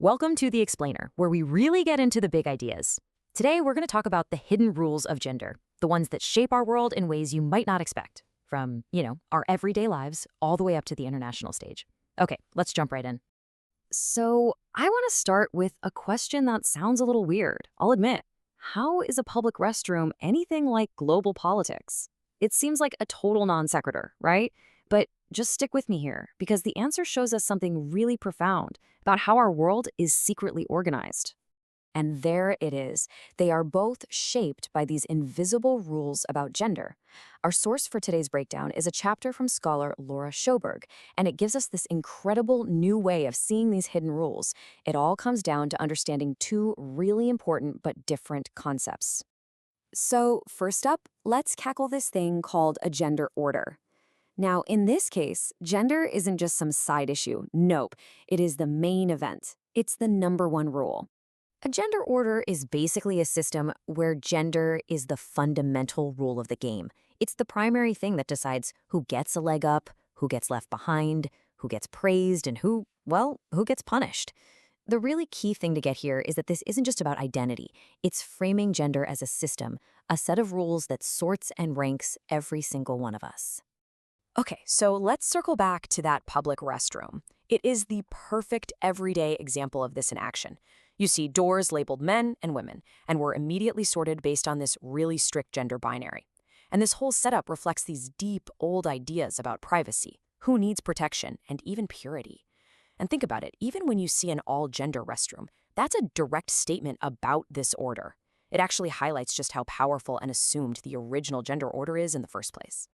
Welcome to The Explainer, where we really get into the big ideas. Today, we're going to talk about the hidden rules of gender, the ones that shape our world in ways you might not expect, from, our everyday lives all the way up to the international stage. Okay, let's jump right in. So, I want to start with a question that sounds a little weird, I'll admit. How is a public restroom anything like global politics? It seems like a total non sequitur, right? But just stick with me here, because the answer shows us something really profound about how our world is secretly organized. And there it is. They are both shaped by these invisible rules about gender. Our source for today's breakdown is a chapter from scholar Laura Schoberg, and it gives us this incredible new way of seeing these hidden rules. It all comes down to understanding two really important but different concepts. So, first up, let's cackle this thing called a gender order. Now, in this case, gender isn't just some side issue. Nope, it is the main event. It's the number one rule. A gender order is basically a system where gender is the fundamental rule of the game. It's the primary thing that decides who gets a leg up, who gets left behind, who gets praised, and who gets punished. The really key thing to get here is that this isn't just about identity. It's framing gender as a system, a set of rules that sorts and ranks every single one of us. Okay, so let's circle back to that public restroom. It is the perfect everyday example of this in action. You see doors labeled men and women, and we're immediately sorted based on this really strict gender binary. And this whole setup reflects these deep, old ideas about privacy, who needs protection, and even purity. And think about it, even when you see an all-gender restroom, that's a direct statement about this order. It actually highlights just how powerful and assumed the original gender order is in the first place.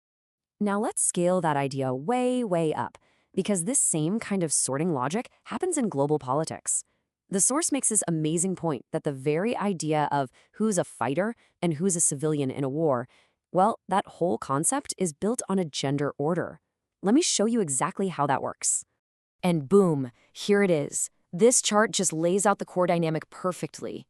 Now let's scale that idea way, way up, because this same kind of sorting logic happens in global politics. The source makes this amazing point that the very idea of who's a fighter and who's a civilian in a war, well, that whole concept is built on a gender order. Let me show you exactly how that works. And boom, here it is. This chart just lays out the core dynamic perfectly.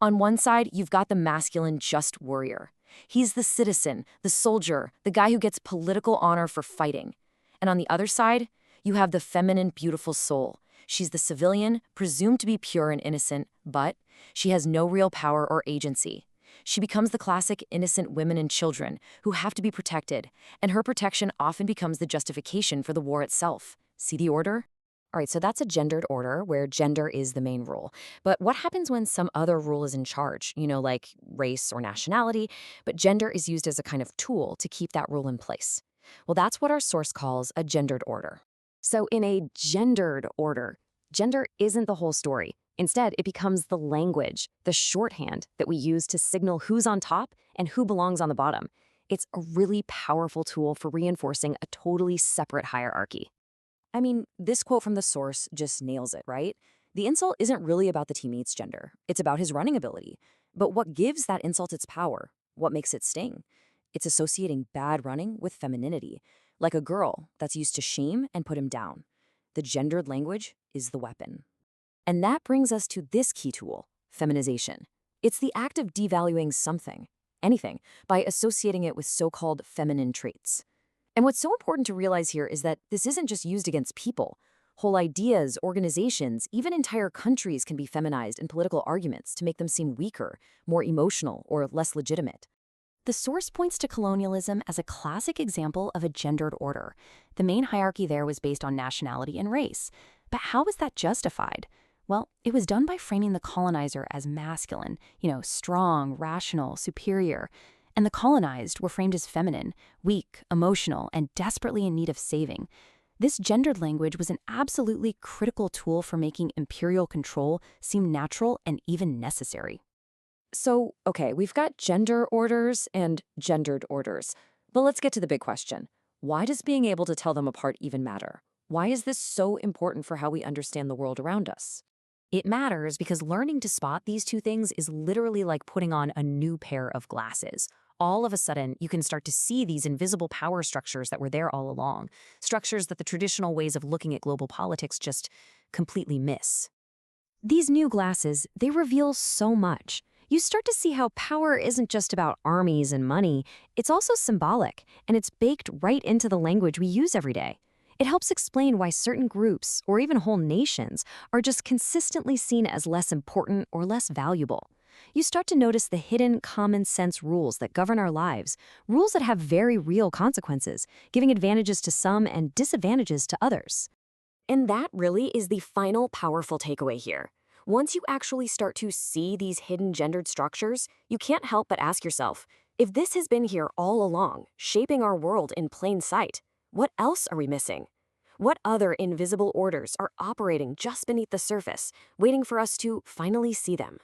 On one side, you've got the masculine just warrior. He's the citizen, the soldier, the guy who gets political honor for fighting. And on the other side, you have the feminine, beautiful soul. She's the civilian, presumed to be pure and innocent, but she has no real power or agency. She becomes the classic innocent women and children who have to be protected, and her protection often becomes the justification for the war itself. See the order? All right, so that's a gendered order where gender is the main rule. But what happens when some other rule is in charge, like race or nationality, but gender is used as a kind of tool to keep that rule in place? Well, that's what our source calls a gendered order. So in a gendered order, gender isn't the whole story. Instead, it becomes the language, the shorthand that we use to signal who's on top and who belongs on the bottom. It's a really powerful tool for reinforcing a totally separate hierarchy. I mean, this quote from the source just nails it, right? The insult isn't really about the teammate's gender. It's about his running ability. But what gives that insult its power? What makes it sting? It's associating bad running with femininity, like a girl that's used to shame and put him down. The gendered language is the weapon. And that brings us to this key tool, feminization. It's the act of devaluing something, anything, by associating it with so-called feminine traits. And what's so important to realize here is that this isn't just used against people. Whole ideas, organizations, even entire countries can be feminized in political arguments to make them seem weaker, more emotional, or less legitimate. The source points to colonialism as a classic example of a gendered order. The main hierarchy there was based on nationality and race. But how was that justified? Well, it was done by framing the colonizer as masculine, strong, rational, superior. And the colonized were framed as feminine, weak, emotional, and desperately in need of saving. This gendered language was an absolutely critical tool for making imperial control seem natural and even necessary. So, okay, we've got gender orders and gendered orders. But let's get to the big question. Why does being able to tell them apart even matter? Why is this so important for how we understand the world around us? It matters because learning to spot these two things is literally like putting on a new pair of glasses. All of a sudden, you can start to see these invisible power structures that were there all along, structures that the traditional ways of looking at global politics just completely miss. These new glasses, they reveal so much. You start to see how power isn't just about armies and money, it's also symbolic, and it's baked right into the language we use every day. It helps explain why certain groups, or even whole nations, are just consistently seen as less important or less valuable. You start to notice the hidden common sense rules that govern our lives, rules that have very real consequences, giving advantages to some and disadvantages to others. And that really is the final powerful takeaway here. Once you actually start to see these hidden gendered structures, you can't help but ask yourself, if this has been here all along, shaping our world in plain sight, what else are we missing? What other invisible orders are operating just beneath the surface, waiting for us to finally see them?